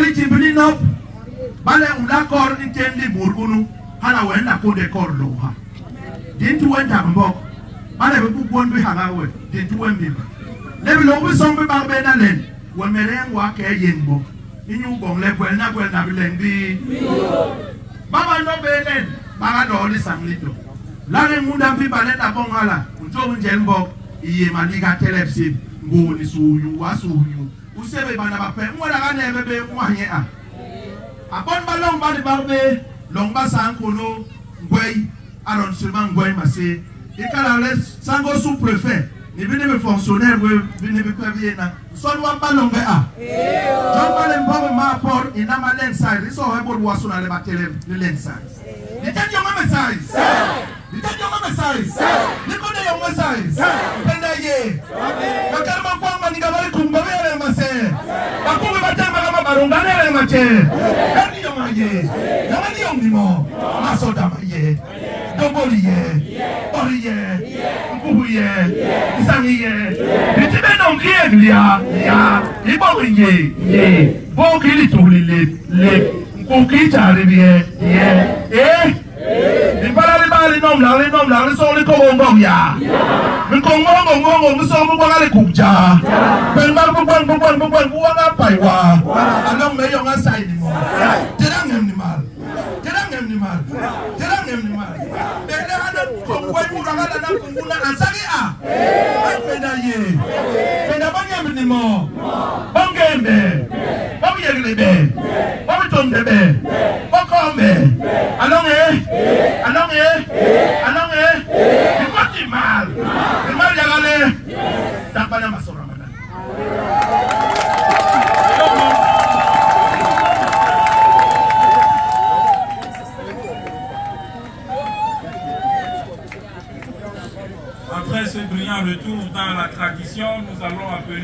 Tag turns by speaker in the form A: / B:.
A: Koli timbili nop. Bale ula kor intendi burgunu. Hana wenda kunde kor loha. Dintu wenda mbok. Bale bebu bondu hagawe. Dintu wembimba. Lebi lobi sombi barbe na len. Wemereng wake yenbo. Inyu bong le kwel na bilendi. Baba no belen. Baga doli sanglito. Lare munda mpi bale na bongala. Unjo unjelmbok. Iye maniga telepsi. Ngoni suyu wasuyu. Usebe bana bape. Mwada gane bebe mwanye a. Apon balong bali barbe. Longba sankono. Ngwey. Aron seulement ngwey masse. Ikala les sango sous-préfet. Ni bine be fonctionnaire we bine be kwabiena. Son wa balonge a. John Balen Bob ma por inama lenside. Iso hebo wasuna le batele lenside. Nitani yonga message. Nitani yonga message. Nikone yonga message. Penda ye. Makarma kwa maniga bali kumbabere mase. Bakume batema kama barungane le mache. Eni yonga ye. Yonga yonga mo. Masoda ma ye. Doboli ye. Ori ye. Mpuhu ye. Isangi ye. Nitibe nongie ya. Ibo ye. Bo kili tuli le. Mpukicha ribiye. Ye. Bali nom la so le ko ngong ya. Mi ko ngong mi so mo ngale kuja. Ben ba bu nga paiwa. Along me yo nga sai ni mo. Terang ni mal. Bele ana ko ngoi mu nga la na kunguna ansagi a. Penda ye. Penda banya mi ni mo. Bongembe. Bobi yeglebe. Bobi tondebe. Bokombe. Along il mal yagale tapana masora madame.
B: Après ce brillant retour dans la tradition, nous allons appeler